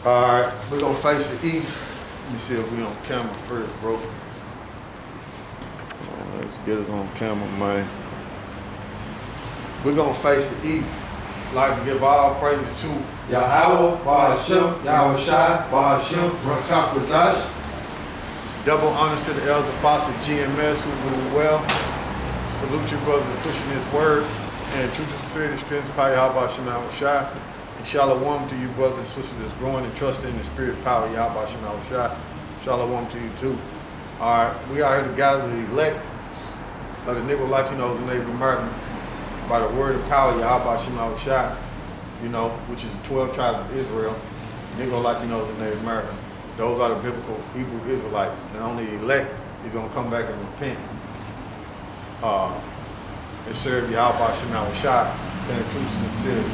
Alright, we're gonna face the east. Let me see if we on camera first, bro. Let's get it on camera, man. We're gonna face the east. I'd like to give all praises to YAHAWAH, SHAM, YAHAWASHI, RAKAKWADASH. Double honors to the elder apostle GMS who ruled well. Salute you brothers for pushing this word. And truth and sincerity, strength of power, YAHAWASHI. And shalom to you brothers and sisters that's growing and trusting in the spirit power, YAHAWASHI. Shalom to you too. Alright, we are here to gather the elect of the Negro, Latinos, and Native American by the word and power, YAHAWASHI, you know, which is the 12 tribes of Israel, Negro, Latinos, and Native American. Those are the biblical Hebrew Israelites. And only the elect is going to come back and repent and serve YAHAWASHI in true sincerity,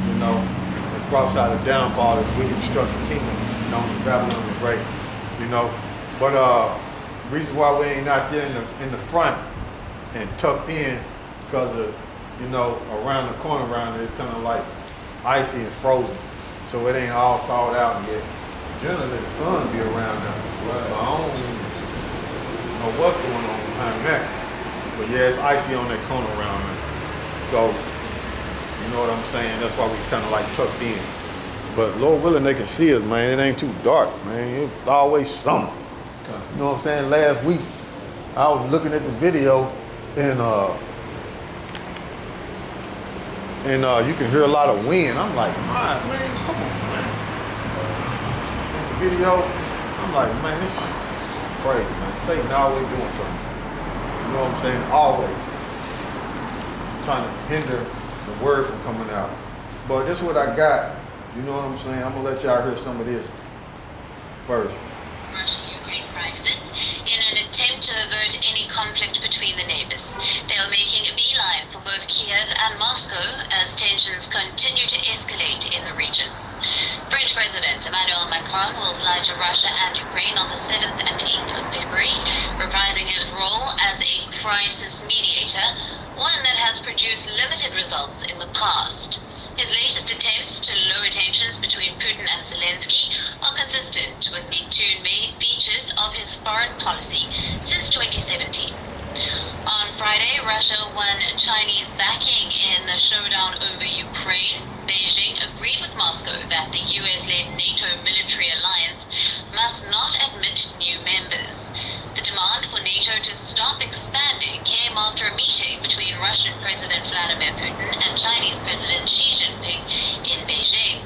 you know, and prophesy the downfall of this wicked destructive kingdom known as Babylon the Great, you know. But reason why we ain't out there in the front and tucked in, because of, you know, around the corner around there, it's kind of like icy and frozen, so it ain't all thawed out yet. Generally, the sun be around now, but I don't know what's going on behind that. But yeah, it's icy on that corner around there. So, you know what I'm saying? That's why we kind of like tucked in. But Lord willing, they can see us, man. It ain't too dark, man. It's always summer. You know what I'm saying? Last week, I was looking at the video, and you can hear a lot of wind. I'm like, man, come on, man. In the video, I'm like, man, this is crazy, man. Satan always doing something. You know what I'm saying? Always trying to hinder the word from coming out. But this is what I got. You know what I'm saying? I'm gonna let y'all hear some of this first. Russia-Ukraine crisis in an attempt to avert any conflict between the neighbors. They are making a beeline for both Kiev and Moscow as tensions continue to escalate in the region. French President Emmanuel Macron will fly to Russia and Ukraine on the 7th and 8th of February, reprising his role as a crisis mediator, one that has produced limited results in the past. His latest attempts to lower tensions between Putin and Zelensky are consistent with the two main features of his foreign policy since 2017. On Friday, Russia won Chinese backing in the showdown over Ukraine. Beijing agreed with Moscow that the US-led NATO military alliance must not admit new members. The demand for NATO to stop expanding came after a meeting between Russian President Vladimir Putin and Chinese President Xi Jinping in Beijing.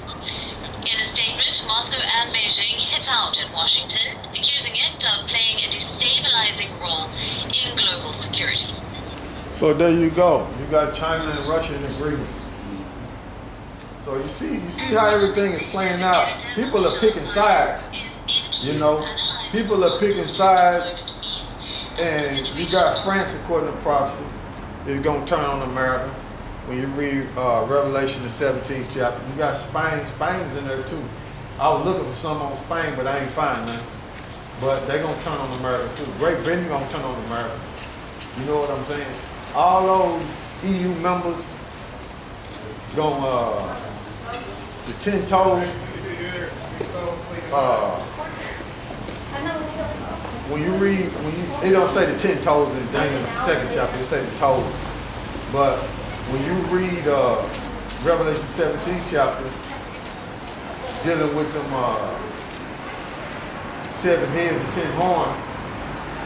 In a statement, Moscow and Beijing hit out at Washington, accusing it of playing a destabilizing role in global security. So there you go. You got China and Russia in agreement. So you see how everything is playing out. People are picking sides. You know, people are picking sides, and you got France, according to prophecy, is going to turn on America. When you read Revelation, the 17th chapter, you got Spain. Spain's in there too. I was looking for some on Spain, but I ain't find none. But they're going to turn on America too. Great Britain going to turn on America. You know what I'm saying? All those EU members going the 10 toes. It don't say the 10 toes in Daniel, the second chapter, it say the toes. But when you read Revelation 17th chapter, dealing with them 7 heads and 10 horns,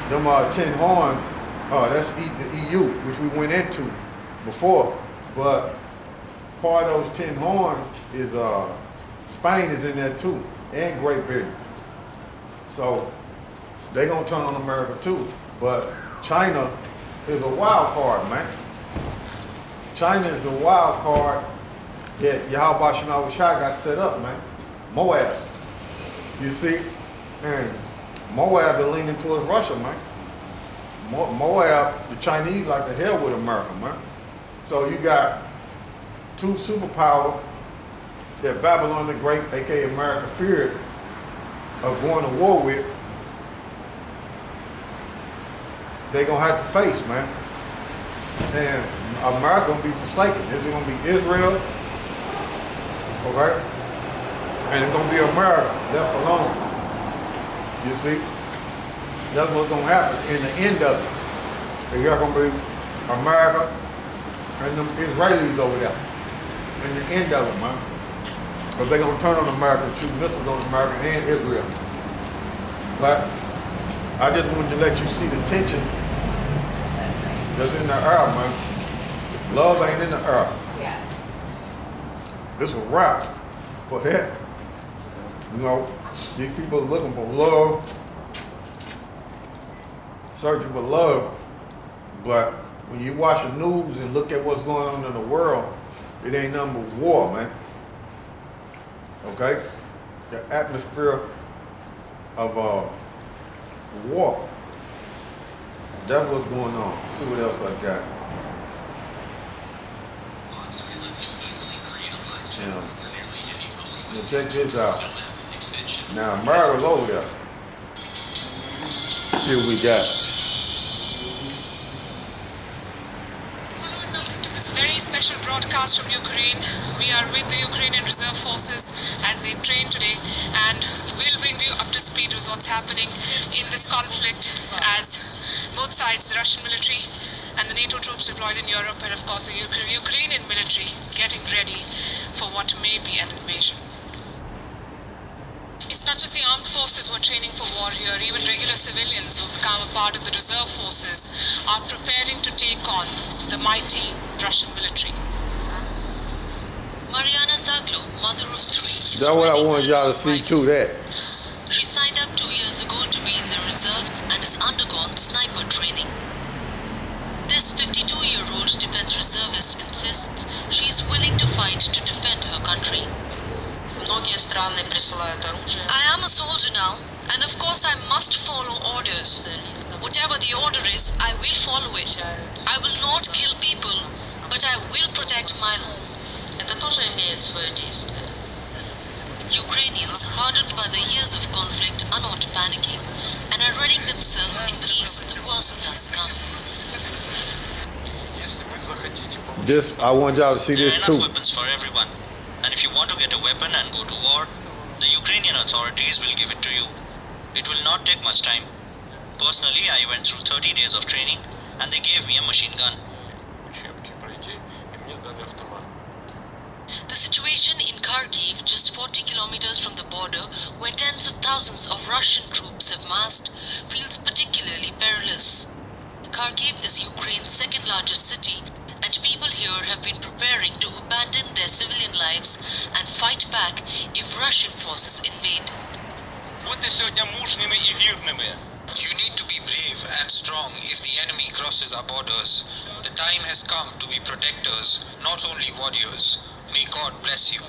them 10 horns, that's the EU, which we went into before. But part of those 10 horns is Spain is in there too, and Great Britain. So they're gonna turn on America too. But China is a wild card, man. China is a wild card that YAHAWASHI got set up, man. Moab. You see? And Moab is leaning towards Russia, man. Moab, the Chinese like to hell with America, man. So you got two superpowers that Babylon the Great, aka America, feared of going to war with. They're gonna have to face, man. And America gonna be forsaken. Is it gonna be Israel? Okay. And it's gonna be America left alone. You see? That's what's gonna happen in the end of it. It's gonna be America and them Israelis over there. In the end of it, man. Because they're gonna turn on America and shoot missiles on America and Israel. But I just wanted to let you see the tension that's in the air, man. Love ain't in the air. Yeah. It's a wrap for that. You know, these people are looking for love, searching for love. But when you watch the news and look at what's going on in the world, it ain't nothing but war, man. Okay? The atmosphere of war. That's what's going on. Let's see what else I got. Now, check this out. Now, America's over there. See what we got. Hello and welcome to this very special broadcast from Ukraine. We are with the Ukrainian Reserve Forces as they train today, and we'll bring you up to speed with what's happening in this conflict as both sides, the Russian military and the NATO troops deployed in Europe, and of course the Ukrainian military getting ready for what may be an invasion. It's not just the armed forces who are training for war here. Even regular civilians who become a part of the reserve forces are preparing to take on the mighty Russian military. Mariana Zaglo, mother of 3. That's what I wanted y'all to see too, that. She signed up 2 years ago to be in the reserves and has undergone sniper training. This 52-year-old defense reservist insists she is willing to fight to defend her country. I am a soldier now, and of course I must follow orders. Whatever the order is, I will follow it. I will not kill people, but I will protect my home. Ukrainians, hardened by the years of conflict, are not panicking and are readying themselves in case the worst does come. This, I want y'all to see this There are too. enough weapons for everyone. And if you want to get a weapon and go to war, the Ukrainian authorities will give it to you. It will not take much time. Personally, I went through 30 days of training and they gave me a machine gun. The situation in Kharkiv, just 40 kilometers from the border, where tens of thousands of Russian troops have massed, feels particularly perilous. Kharkiv is Ukraine's second largest city, and people here have been preparing to abandon their civilian lives and fight back if Russian forces invade. You need to be brave and strong if the enemy crosses our borders. The time has come to be protectors, not only warriors. May God bless you.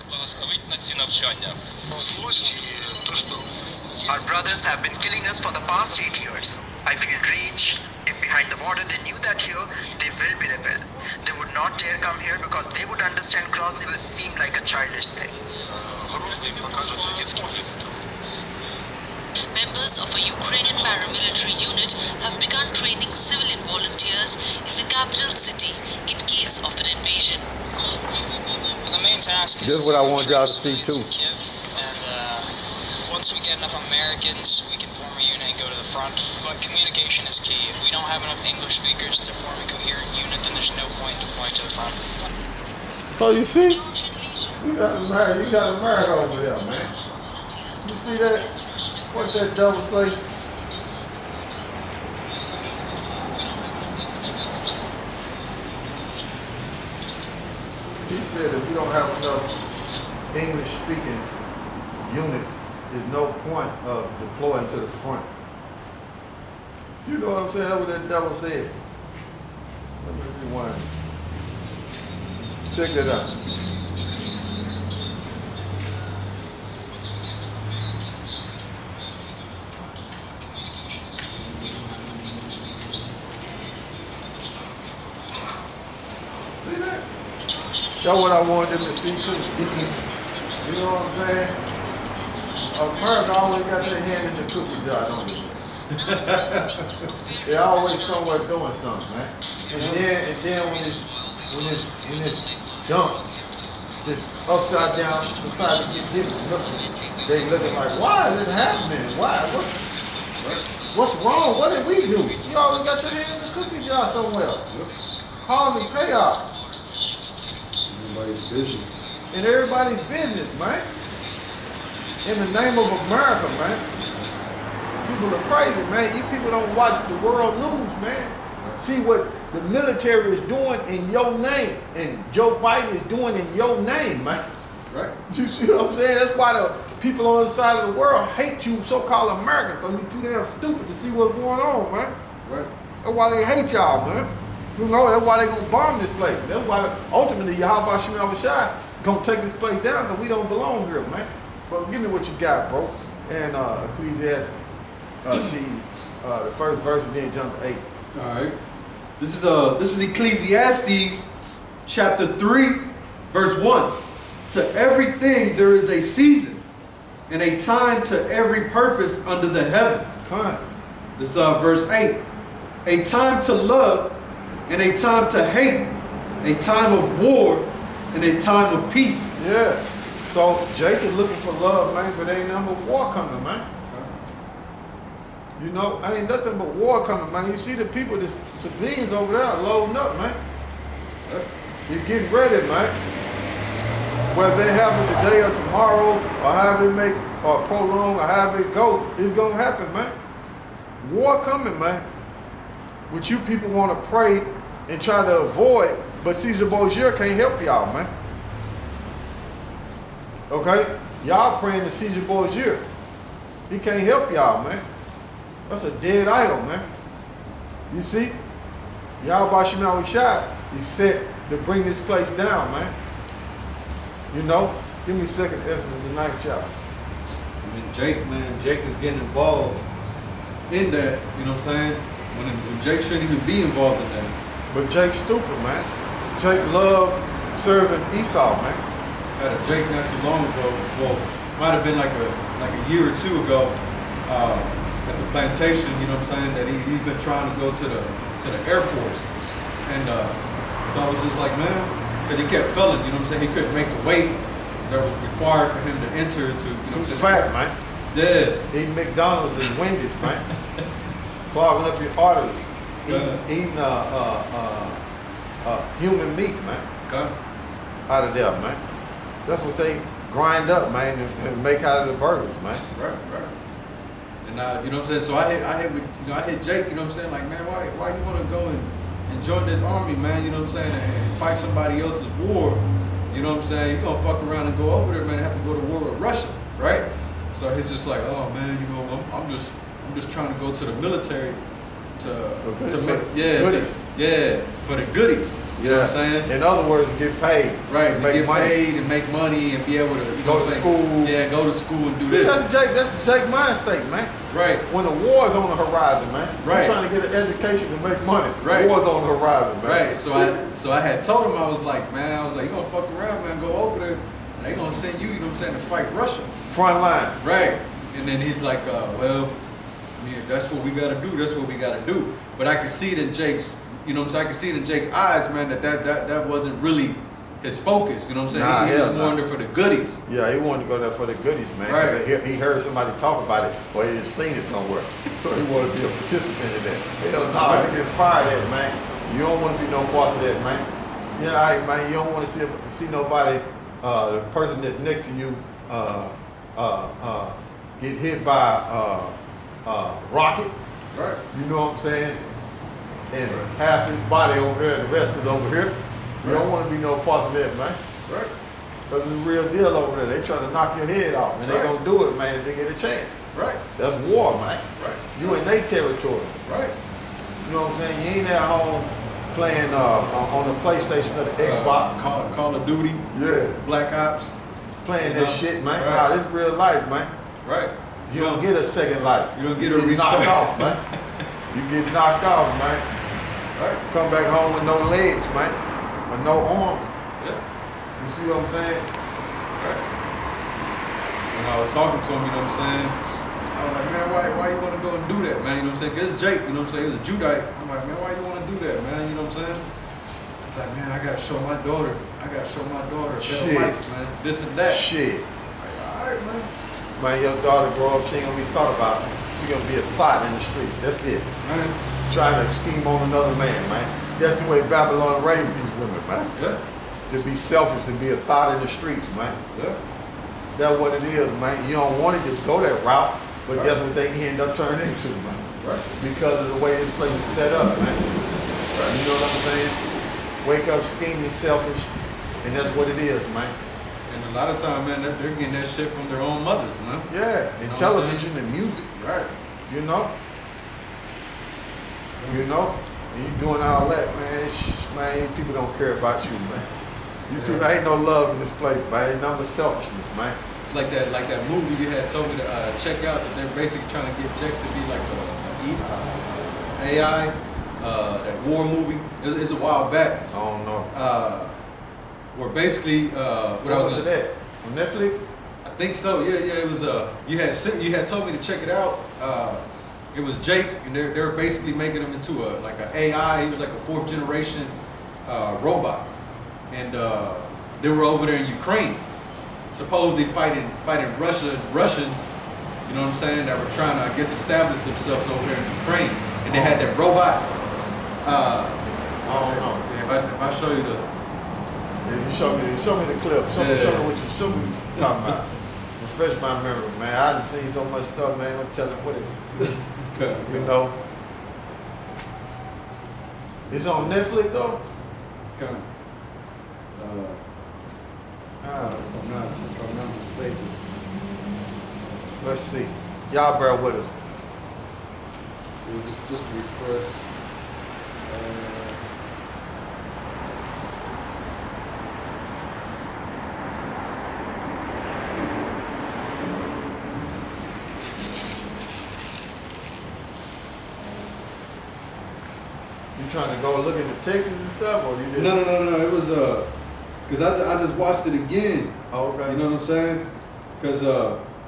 Our brothers have been killing us for the past 8 years. I feel rage. If behind the border they knew that here, they will be rebel. They would not dare come here because they would understand Grozny will seem like a childish thing. Members of a Ukrainian paramilitary unit have begun training civilian volunteers in the capital city in case of an invasion. The main task is This is what I want y'all to see civilians too. in Kyiv, and once we get enough Americans, we can form a unit and go to the front. But communication is key. If we don't have enough English speakers to form a coherent unit, then there's no point deploying to the front. So you see, you got America over there, man. You see that? What's that devil say? He said if you don't have enough English-speaking units, there's no point of deploying to the front. You know what I'm saying? That's what that devil said. Let me rewind. Check that out. See that? That's what I wanted them to see too. You know what I'm saying? America always got their hand in the cookie jar, don't they? They're always somewhere doing something, man. And then when it's dumped, this upside down society get different. They looking like, why is it happening? Why? What's wrong? What did we do? You always got your hands in the cookie jar somewhere. Cause and payoff. Everybody's business. In everybody's business, man. In the name of America, man. People are crazy, man. You people don't watch the world news, man. See what the military is doing in your name, and Joe Biden is doing in your name, man. Right. You see what I'm saying? That's why the people on the side of the world hate you, so-called Americans, because you're too damn stupid to see what's going on, man. Right. That's why they hate y'all, man. You know, that's why they gonna bomb this place. That's why ultimately YAHAWASHI gonna take this place down, because we don't belong here, man. But give me what you got, bro. And Ecclesiastes, the first verse, and then jump to 8. All right. This is Ecclesiastes chapter 3, verse 1. To everything there is a season, and a time to every purpose under the heaven. Come. This is verse 8. A time to love and a time to hate, a time of war and a time of peace. Yeah. So Jake is looking for love, man, but ain't nothing but war coming, man. You know, ain't nothing but war coming, man. You see the people, the civilians over there loading up, man. You're getting ready, man. Whether they happen today or tomorrow, or however it make, or prolong, or however it go, it's gonna happen, man. War coming, man. Which you people want to pray and try to avoid, but Caesar Borgia can't help y'all, man. Okay? Y'all praying to Caesar Borgia. He can't help y'all, man. That's a dead idol, man. You see? YAHAWASHI is set to bring this place down, man. You know? Give me 2nd Ezra, the 9th chapter. I mean, Jake is getting involved in that, you know what I'm saying? When Jake shouldn't even be involved in that. But Jake's stupid, man. Jake loved serving Esau, man. I had a Jake not too long ago. Well, might have been like a year or two ago, at the plantation. You know what I'm saying? That he's been trying to go to the Air Force, and so I was just like, man, because he kept failing. You know what I'm saying? He couldn't make the weight that was required for him to enter to. You know, He's fat, man. Yeah. Eating McDonald's and Wendy's, man. Clogging up your arteries. Eating human meat, man. Okay. Out of there, man. That's what they grind up, man, and make out of the burgers, man. Right. And you know what I'm saying? So I hit Jake. You know what I'm saying? Like, man, why you want to go and join this army, man? You know what I'm saying? And fight somebody else's war. You know what I'm saying? You're gonna fuck around and go over there, man. And have to go to war with Russia, right? So he's just like, oh man, you know, I'm just trying to go to the military for the goodies. You know what I'm saying? In other words, get paid. Right, to get money. paid and make money and be able to go to school. Yeah, go to school and do See, this. that's Jake mind state, man. Right. When the war is on the horizon, man. Right. You're trying to get an education to make money. Right. The war's on the horizon, man. Right. So I had told him, I was like, you gonna fuck around, man, go over there, and they gonna send you, you know what I'm saying, to fight Russia. Front line. Right. And then he's like, well, I mean, if that's what we gotta do, that's what we gotta do. But I could see it in Jake's, you know what I'm saying, I could see it in Jake's eyes, man, that wasn't really his focus, you know what I'm saying? He was more in there for the goodies. Yeah, he wanted to go there for the goodies, man. Right. He heard somebody talk about it, or he had seen it somewhere. So he wanted to be a participant in that. Hell no, you get fired at, man. You don't want to be no part of that, man. Yeah, all right, man, you don't want to see nobody, the person that's next to you, get hit by a rocket. Right. You know what I'm saying? And half his body over there and the rest is over here. You don't want to be no part of that, man. Right. Because it's a real deal over there. They try to knock your head off. And they going to do it, man, if they get a chance. Right. That's war, man. Right. You in their territory. Right. You know what I'm saying? You ain't at home playing on the PlayStation or the Xbox. Call of Duty. Yeah. Black Ops. Playing that shit, man. Right. Nah, this real life, man. Right. You don't get a second life. You don't get a restart. knocked off, man. You get knocked off, man. Right. Come back home with no legs, man. Or no arms. Yeah. You see what I'm saying? Right. When I was talking to him, you know what I'm saying? I was like, man, why you want to go and do that, man? You know what I'm saying? Because it's Jake, you know what I'm saying? He's a Judite. I'm like, man, why you want to do that, man? You know what I'm saying? It's like, man, I got to show my daughter. I I gotta show my daughter a better Shit. life, man. This and that. Shit. Like, all right, man. Man, your daughter grow up, she ain't gonna be thought about. She gonna be a thought in the streets. That's it. Man. Trying to scheme on another man, man. That's the way Babylon raised these women, man. Yeah. To be selfish, to be a thought in the streets, man. Yeah. That's what it is, man. You don't want it to go that route, but Right. that's what they end up turning into, man. Right. Because of the way this place is set up, man. You know what I'm saying? Wake up scheming, selfish, and that's what it is, man. And a lot of time, man, they're getting that shit from their own mothers, man. Yeah, You and know what I'm television and music, Right. you know? You know? And you doing all that, man. Man, these people don't care about you, man. You people, ain't no love in this place, man. Ain't none but selfishness, man. It's like that movie you had told me to check out, that they're basically trying to get Jake to be like a AI, that war movie. It's a while back. I don't know. Where basically, what I was gonna say. On Netflix? I think so. Yeah. It was. You had told me to check it out. It was Jake, and they're basically making him into an AI. He was like a 4th generation robot, and they were over there in Ukraine, supposedly fighting Russians. You know what I'm saying? That were trying to, I guess, establish themselves over there in Ukraine, and they had their robots. I don't know. Yeah, if I show you the. Yeah, you show me the clip. Show me what you talking about. Refresh my memory, man. I done seen so much stuff, man. I'm telling what it. You know. It's on Netflix though. Kind if I'm not mistaken. Let's see. Y'all bear with us. We'll just refresh. You trying to go look at the Texas and stuff, or you just? No. It was cause I just watched it again. Oh, okay. You know what I'm saying? Cause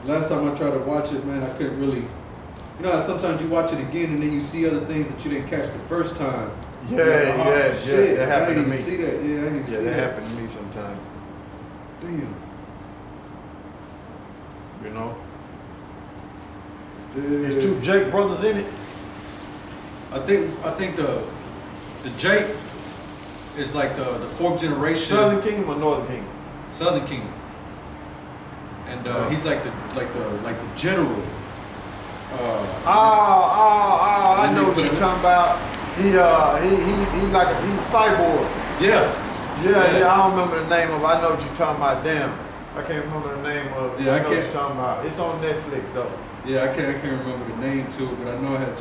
last time I tried to watch it, man, I couldn't really. You know how sometimes you watch it again and then you see other things that you didn't catch the first time. Yeah, You're like, oh, shit, that I happened didn't to even me. see that. Yeah, I didn't even see that that. happened to me sometimes. Damn. You know. Yeah. There's 2 Jake brothers in it. I think the Jake is like the 4th generation. Southern Kingdom or Northern Kingdom? Southern Kingdom. And he's like the general. I know what you're talking about. He like he's cyborg. Yeah. Yeah. I don't remember the name of it. I know what you're talking about. Damn, I can't remember the name of it. Yeah, I know what you're talking about. It's on Netflix though. Yeah, I can't remember the name to it, but I know I had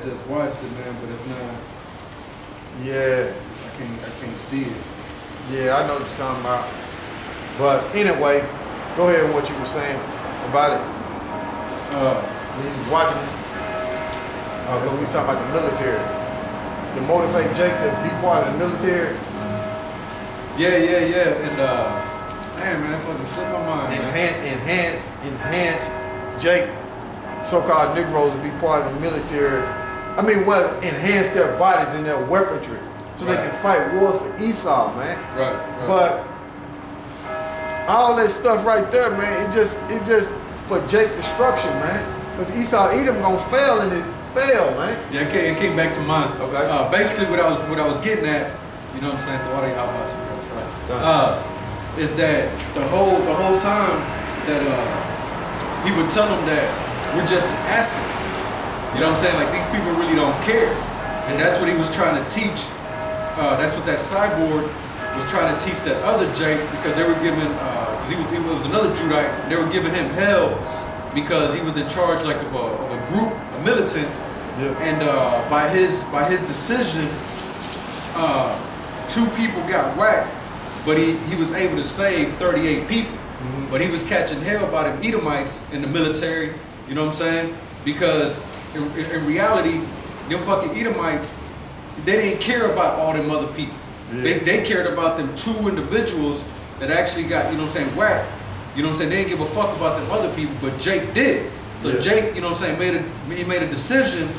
just watched it, man. But it's not. Yeah. I can't see it. Yeah, I know what you're talking about. But anyway, go ahead with what you were saying about it. When you was watching it, we were talking about the military. To motivate Jake to be part of the military. Yeah. And man, that fucking slipped my mind, man. Enhance Jake, so-called Negroes, to be part of the military. I mean, well, enhance their bodies and their weaponry so they can fight wars for Esau, man. Right. But all that stuff right there, man, it just for Jake destruction, man. Because Esau Edom gonna fail and it fail, man. Yeah, it came back to mind. Okay. Basically, what I was getting at, you know what I'm saying, the water YAHAWASHI, is that the whole time that he would tell them that we're just an asset. You know what I'm saying? Like, these people really don't care, and that's what he was trying to teach. That's what that cyborg was trying to teach that other Jake, because they were giving, because he was another Judite. They were giving him hell because he was in charge like of a group of militants, and by his decision, 2 people got whacked, but he was able to save 38 people. Mm-hmm. But he was catching hell by them Edomites in the military. You know what I'm saying? Because in reality, them fucking Edomites, they didn't care about all them other people. Yeah. They cared about them 2 individuals that actually got, you know what I'm saying, whacked. You know what I'm saying? They didn't give a fuck about them other people, but Jake did. So Jake, you know what I'm saying, made a decision,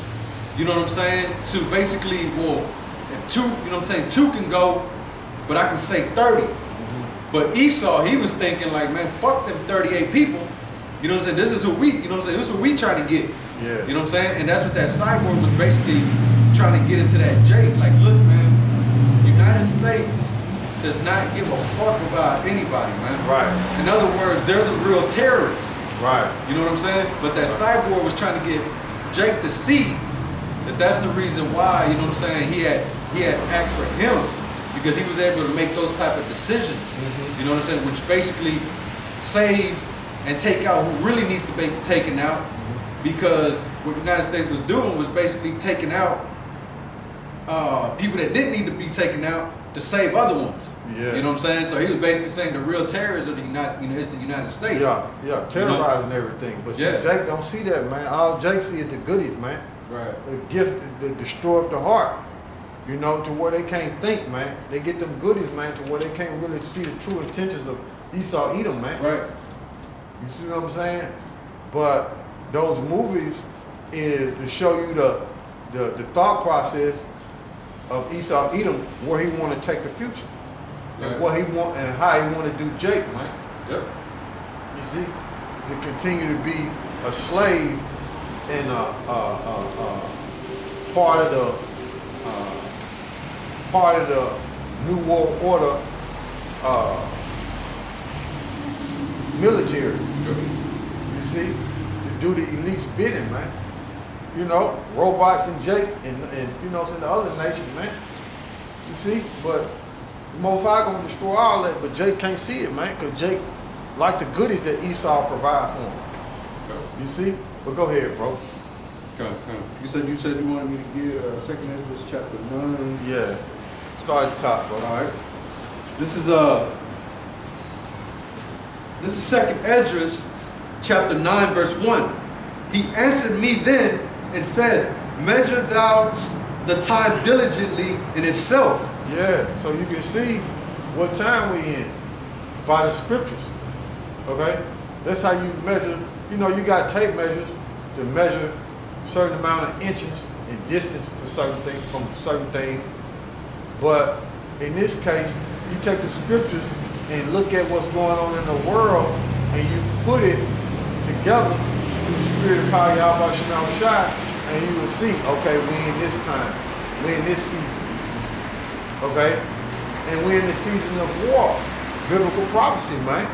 you know what I'm saying, to basically, well, if 2, you know what I'm saying, 2 can go, but I can save 30. But Esau, he was thinking like, man, fuck them 38 people. You know what I'm saying? This is who we, you know what I'm saying? This is what we trying to get. Yeah. You know what I'm saying? And that's what that cyborg was basically trying to get into that Jake. Like, look, man, United States does not give a fuck about anybody, man. Right. In other words, they're the real terrorists. Right. You know what I'm saying? But that cyborg was trying to get Jake to see that that's the reason why, you know what I'm saying, he had asked for him, because he was able to make those type of decisions. You know what I'm saying? Which basically save and take out who really needs to be taken out, because what the United States was doing was basically taking out people that didn't need to be taken out to save other ones. Yeah. You know what I'm saying? So he was basically saying the real terrorists are the it's the United States. Yeah, terrorizing everything. But see, Jake don't see that, man. All Jake see is the goodies, man. Right. The gift, the destroy of the heart. You know, to where they can't think, man. They get them goodies, man, to where they can't really see the true intentions of Esau Edom, man. Right. You see what I'm saying? But those movies is to show you the thought process of Esau Edom, where he want to take the future, and what he want and how he want to do Jake, man. Yep. You see, to continue to be a slave and part of the New World Order military. You see, to do the elite's bidding, man. You know, robots and Jake and you know, in the other nations, man. You see, but the Most High gonna destroy all that, but Jake can't see it, man, because Jake like the goodies that Esau provide for him. You see? But go ahead, bro. Okay. You said you wanted me to give 2nd Ezra chapter 9. Yeah. Start at the top, bro. All right. This is 2nd Ezra chapter 9 verse 1. He answered me then and said, measure thou the time diligently in itself. Yeah, so you can see what time we in by the scriptures. Okay? That's how you measure. You know, you got tape measures to measure a certain amount of inches and distance for certain things, from certain things. But in this case, you take the scriptures and look at what's going on in the world, and you put it together in the spirit of YAHAWASHI, and you will see, okay, we in this time, we in this season, okay? And we're in the season of war, biblical prophecy, man.